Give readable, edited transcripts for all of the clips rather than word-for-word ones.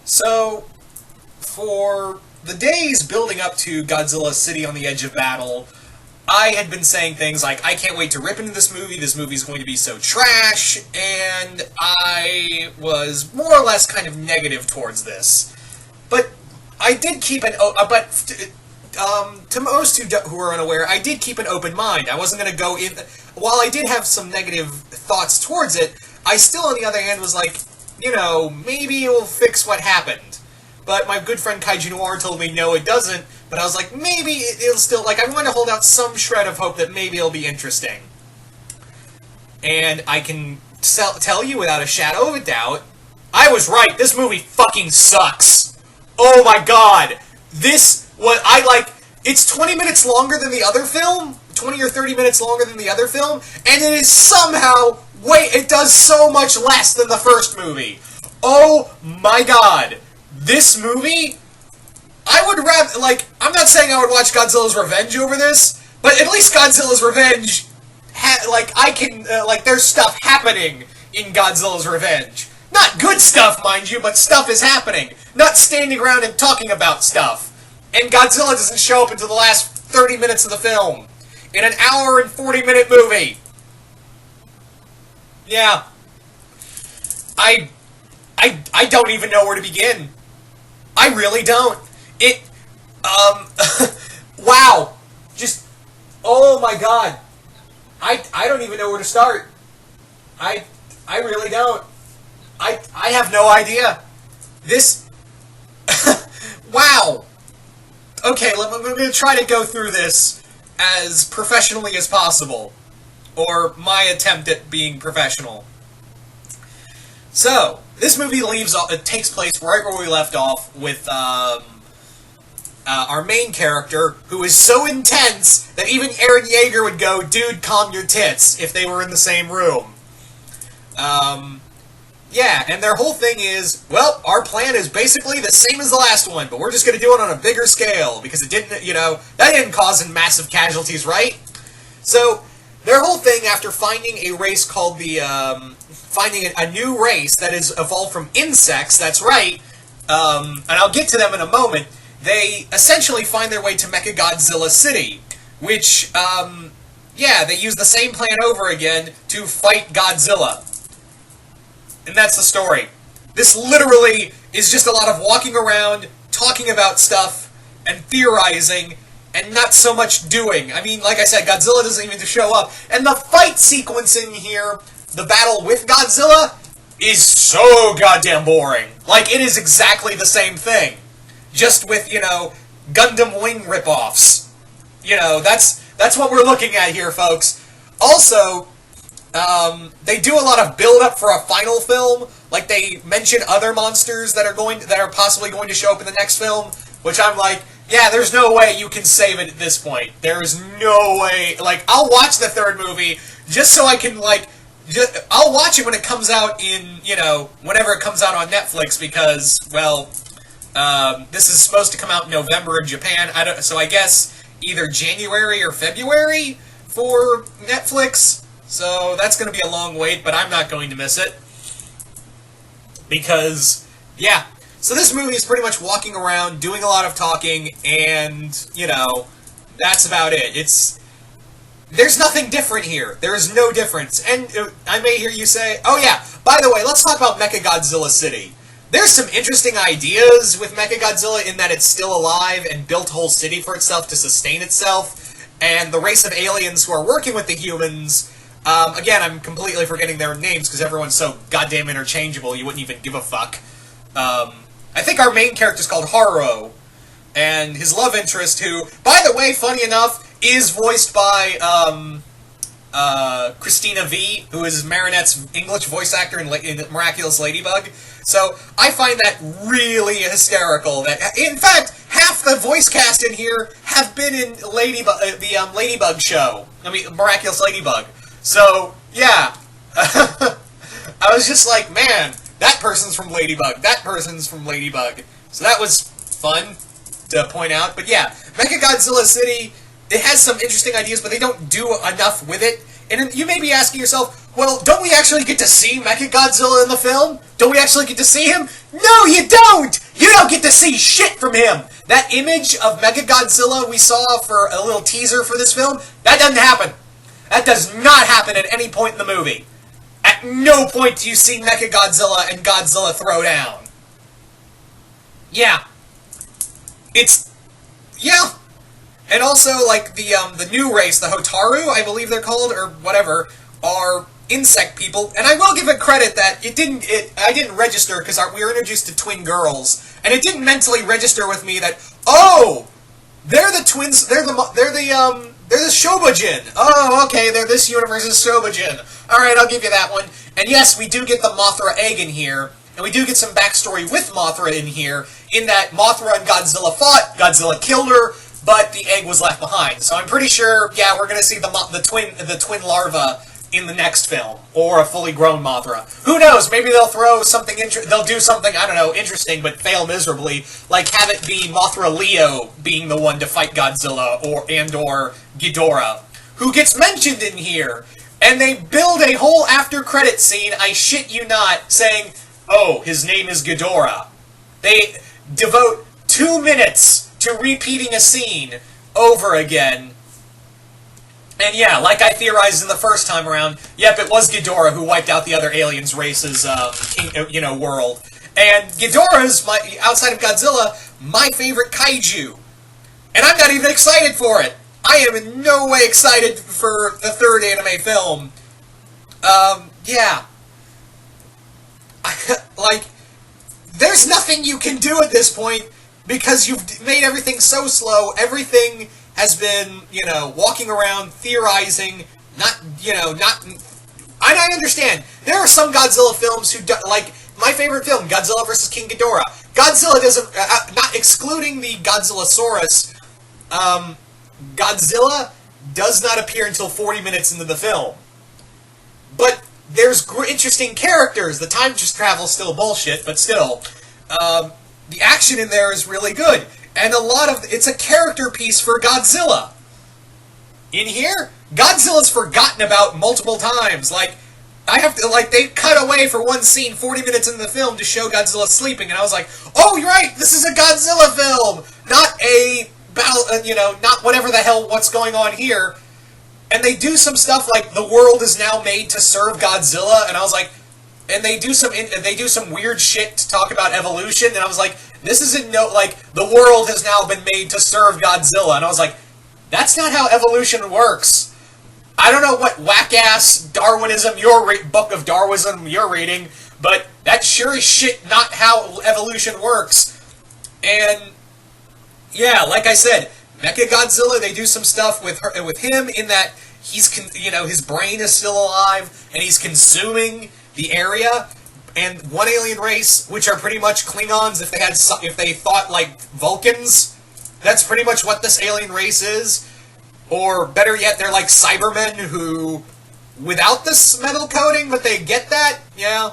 So, for the days building up to Godzilla City on the Edge of Battle, I had been saying things like, I can't wait to rip into this movie's going to be so trash, and I was more or less kind of negative towards this. But I did keep to most who are unaware, I did keep an open mind. I wasn't going to go in, while I did have some negative thoughts towards it, I still, on the other hand, was like, maybe it'll fix what happened. But my good friend Kaiju Noir told me, no, it doesn't. But I was like, maybe it'll still, I want to hold out some shred of hope that maybe it'll be interesting. And I can tell you without a shadow of a doubt, I was right. This movie fucking sucks. Oh my god. It's 20 minutes longer than the other film, 20 or 30 minutes longer than the other film, and it is somehow, it does so much less than the first movie. Oh my god. This movie, I would rather, I'm not saying I would watch Godzilla's Revenge over this, but at least Godzilla's Revenge, there's stuff happening in Godzilla's Revenge. Not good stuff, mind you, but stuff is happening. Not standing around and talking about stuff. And Godzilla doesn't show up until the last 30 minutes of the film. In an hour and 40-minute movie. Yeah. I don't even know where to begin. I really don't. Wow. Just, oh my god. I don't even know where to start. I really don't. I have no idea. This, wow. Okay, I'm going to try to go through this as professionally as possible. Or my attempt at being professional. So, this movie takes place right where we left off with our main character, who is so intense that even Aaron Yeager would go, dude, calm your tits, if they were in the same room. Yeah, and their whole thing is, well, our plan is basically the same as the last one, but we're just going to do it on a bigger scale, because it didn't, that didn't cause massive casualties, right? So, their whole thing, after finding a race called finding a new race that is evolved from insects, that's right, and I'll get to them in a moment, they essentially find their way to Mechagodzilla City, which, yeah, they use the same plan over again to fight Godzilla. And that's the story. This literally is just a lot of walking around, talking about stuff, and theorizing, and not so much doing. I mean, like I said, Godzilla doesn't even show up. And the fight sequence in here, the battle with Godzilla, is so goddamn boring. It is exactly the same thing. Just with, Gundam Wing ripoffs. That's what we're looking at here, folks. Also, they do a lot of build-up for a final film. They mention other monsters that are possibly going to show up in the next film, which I'm like, yeah, there's no way you can save it at this point. There is no way. I'll watch the third movie just so I can, I'll watch it when it comes out in, whenever it comes out on Netflix, because, well, this is supposed to come out in November in Japan. So I guess either January or February for Netflix. So that's going to be a long wait, but I'm not going to miss it. Because, yeah. So this movie is pretty much walking around, doing a lot of talking, and, that's about it. There's nothing different here. There is no difference. And I may hear you say, oh yeah, by the way, let's talk about Mechagodzilla City. There's some interesting ideas with Mechagodzilla in that it's still alive and built a whole city for itself to sustain itself, and the race of aliens who are working with the humans. Again, I'm completely forgetting their names because everyone's so goddamn interchangeable you wouldn't even give a fuck. I think our main character's called Haro, and his love interest, who, by the way, funny enough, is voiced by Christina V, who is Marinette's English voice actor in Miraculous Ladybug. So I find that really hysterical. That, in fact, half the voice cast in here have been in the Ladybug show. I mean, Miraculous Ladybug. So, yeah. I was just like, man, that person's from Ladybug. That person's from Ladybug. So that was fun to point out. But yeah, Mechagodzilla City, it has some interesting ideas, but they don't do enough with it. And you may be asking yourself, well, don't we actually get to see Mechagodzilla in the film? Don't we actually get to see him? No, you don't! You don't get to see shit from him! That image of Mechagodzilla we saw for a little teaser for this film, that doesn't happen. That does not happen at any point in the movie. At no point do you see Mechagodzilla and Godzilla throw down. Yeah. Yeah. And also, like, the new race, the Hotaru, I believe they're called, or whatever, are insect people. And I will give it credit that I didn't register, because we were introduced to twin girls, and it didn't mentally register with me that, oh, they're the twins, they're the Shobujin. Oh, okay, they're this universe's Shobujin. Alright, I'll give you that one. And yes, we do get the Mothra egg in here, and we do get some backstory with Mothra in here, in that Mothra and Godzilla fought, Godzilla killed her, but the egg was left behind. So I'm pretty sure, yeah, we're going to see the twin larva in the next film, or a fully grown Mothra. Who knows? Maybe they'll throw something. They'll do something, I don't know, interesting, but fail miserably. Like have it be Mothra Leo being the one to fight Godzilla, or Ghidorah, who gets mentioned in here, and they build a whole after-credit scene. I shit you not, saying, "Oh, his name is Ghidorah." They devote 2 minutes to repeating a scene over again. And yeah, like I theorized in the first time around, yep, it was Ghidorah who wiped out the other aliens race's, world. And Ghidorah's, outside of Godzilla, my favorite kaiju. And I'm not even excited for it. I am in no way excited for the third anime film. Yeah. Like, there's nothing you can do at this point, because you've made everything so slow. Everything has been, walking around, theorizing, I understand. There are some Godzilla films who, like, my favorite film, Godzilla vs. King Ghidorah. Godzilla doesn't, not excluding the Godzillasaurus, Godzilla does not appear until 40 minutes into the film. But there's interesting characters. The time travel's still bullshit, but still. The action in there is really good. And it's a character piece for Godzilla. In here, Godzilla's forgotten about multiple times. Like, they cut away for one scene 40 minutes into the film to show Godzilla sleeping, and I was like, oh, you're right, this is a Godzilla film! Not a battle, not whatever the hell what's going on here. And they do some stuff like, the world is now made to serve Godzilla, and I was like, and they do some weird shit to talk about evolution, and I was like, this isn't the world has now been made to serve Godzilla, and I was like, that's not how evolution works. I don't know what whack-ass Darwinism, book of Darwinism you're reading, but that's sure as shit not how evolution works. And, yeah, like I said, Mechagodzilla, they do some stuff with him in that he's, his brain is still alive, and he's consuming the area, and one alien race, which are pretty much Klingons if they thought like Vulcans. That's pretty much what this alien race is. Or better yet, they're like Cybermen who, without this metal coating, but they get that, yeah.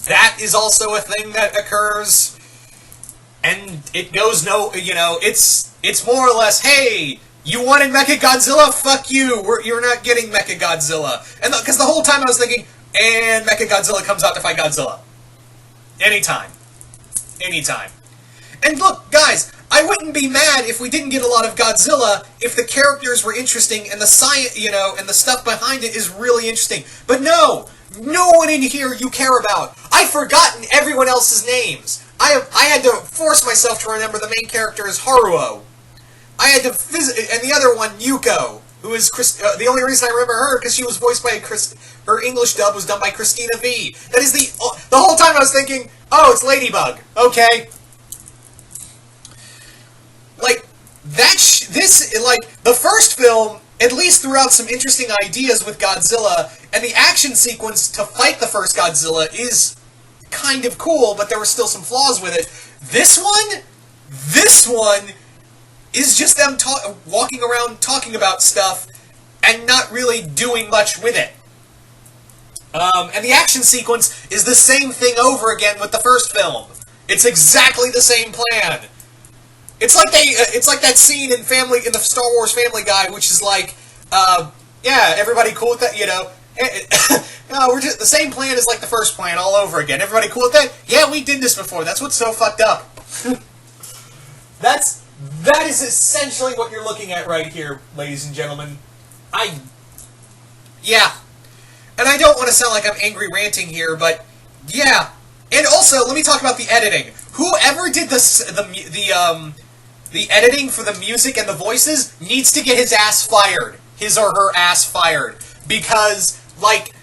That is also a thing that occurs, and it goes it's more or less, hey, you wanted Mechagodzilla? Fuck you. You're not getting Mechagodzilla. And because the whole time I was thinking, and Mechagodzilla comes out to fight Godzilla. Anytime. Anytime. And look, guys, I wouldn't be mad if we didn't get a lot of Godzilla if the characters were interesting and the science, and the stuff behind it is really interesting. But no one in here you care about. I've forgotten everyone else's names. I had to force myself to remember the main character is Haruo. I had to and the other one, Yuko, who is the only reason I remember her because she was voiced by her English dub was done by Christina V. That is the whole time I was thinking, oh, it's Ladybug. Okay. Like the first film at least threw out some interesting ideas with Godzilla, and the action sequence to fight the first Godzilla is kind of cool, but there were still some flaws with it. This one is just them walking around talking about stuff and not really doing much with it. And the action sequence is the same thing over again with the first film. It's exactly the same plan. It's like that scene in the Star Wars Family Guy, which is like Yeah, everybody cool with that, you know. No, we're just the same plan as like the first plan all over again. Everybody cool with that? Yeah, we did this before. That's what's so fucked up. That is essentially what you're looking at right here, ladies and gentlemen. Yeah. And I don't want to sound like I'm angry ranting here, but yeah. And also, let me talk about the editing. Whoever did the editing for the music and the voices needs to get his ass fired. His or her ass fired. Because, like,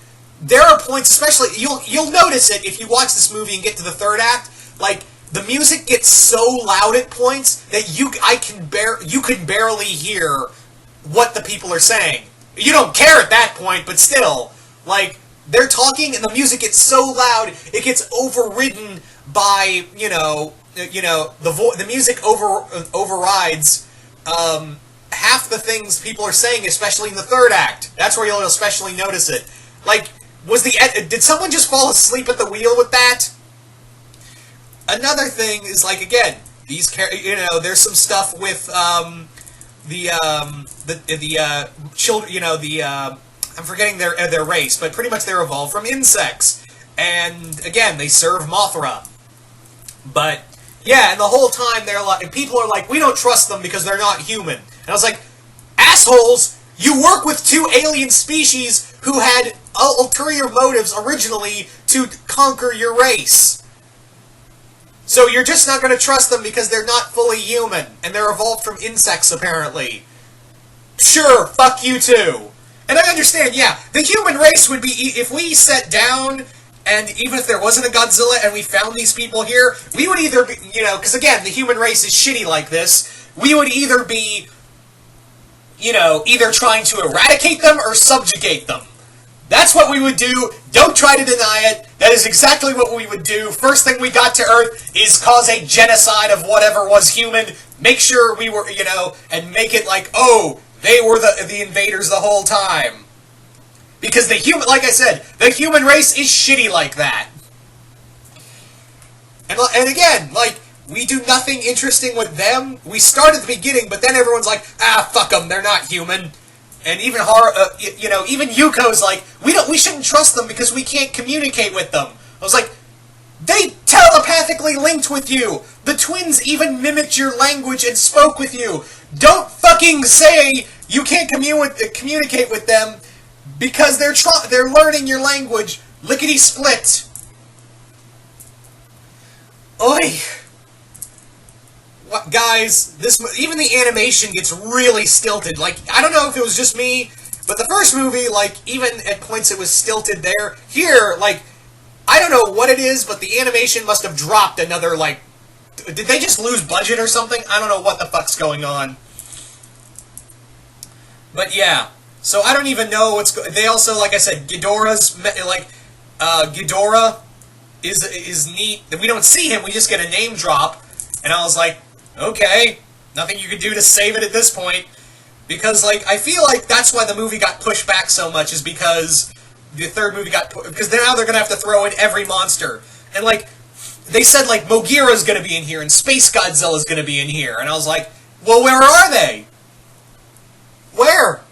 there are points, especially, you'll notice it if you watch this movie and get to the third act, like, the music gets so loud at points that you can barely hear what the people are saying. You don't care at that point, but still, like, they're talking and the music gets so loud, it gets overridden by, the music overrides, half the things people are saying, especially in the third act. That's where you'll especially notice it. Like, did someone just fall asleep at the wheel with that? Another thing is, like, again, there's some stuff with, children, I'm forgetting their race, but pretty much they're evolved from insects. And, again, they serve Mothra. But, yeah, and the whole time people are like, we don't trust them because they're not human. And I was like, assholes, you work with two alien species who had ulterior motives originally to conquer your race. So you're just not going to trust them because they're not fully human, and they're evolved from insects, apparently. Sure, fuck you too. And I understand, yeah, the human race would be, if we sat down, and even if there wasn't a Godzilla and we found these people here, we would either be, because again, the human race is shitty like this, we would either be, either trying to eradicate them or subjugate them. That's what we would do. Don't try to deny it. That is exactly what we would do. First thing we got to Earth is cause a genocide of whatever was human. Make sure we were, and make it like, oh, they were the invaders the whole time. Because like I said, the human race is shitty like that. And again, like, we do nothing interesting with them. We start at the beginning, but then everyone's like, fuck them, they're not human. And even even Yuko's like, we shouldn't trust them because we can't communicate with them. I was like, they telepathically linked with you. The twins even mimicked your language and spoke with you. Don't fucking say you can't communicate with them because they're learning your language. Lickety split. Oi. Guys, even the animation gets really stilted. Like, I don't know if it was just me, but the first movie, like, even at points it was stilted there. Here, like, I don't know what it is, but the animation must have dropped another, like, did they just lose budget or something? I don't know what the fuck's going on. But yeah, so I don't even know they also, like I said, Ghidorah's, like, Ghidorah is neat. We don't see him, we just get a name drop, and I was like, okay, nothing you can do to save it at this point. Because, like, I feel like that's why the movie got pushed back so much, is because the third movie because now they're going to have to throw in every monster. And, like, they said, like, Mogira's going to be in here, and Space Godzilla's going to be in here. And I was like, well, where are they? Where?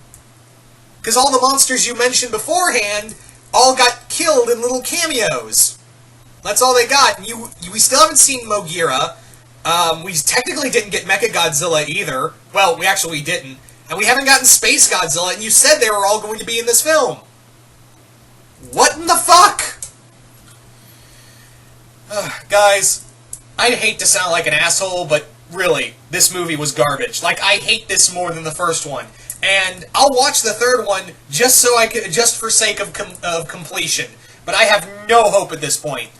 Because all the monsters you mentioned beforehand all got killed in little cameos. That's all they got. And we still haven't seen Mogira. We technically didn't get Mechagodzilla either. Well, we actually didn't. And we haven't gotten Space Godzilla, and you said they were all going to be in this film. What in the fuck? Guys, I'd hate to sound like an asshole, but really, this movie was garbage. Like, I hate this more than the first one. And I'll watch the third one just for sake of completion. But I have no hope at this point.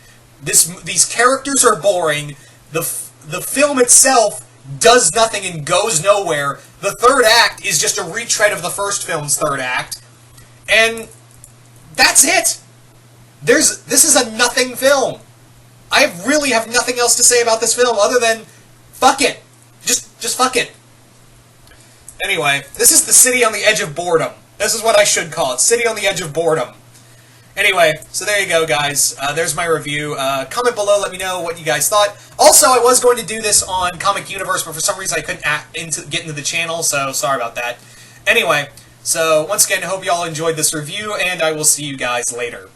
These characters are boring. The film itself does nothing and goes nowhere. The third act is just a retread of the first film's third act. And that's it. This is a nothing film. I really have nothing else to say about this film other than fuck it. Just fuck it. Anyway, this is the city on the edge of boredom. This is what I should call it. City on the edge of boredom. Anyway, so there you go, guys. There's my review. Comment below, let me know what you guys thought. Also, I was going to do this on Comic Universe, but for some reason I couldn't get into the channel, so sorry about that. Anyway, So, once again, I hope you all enjoyed this review, and I will see you guys later.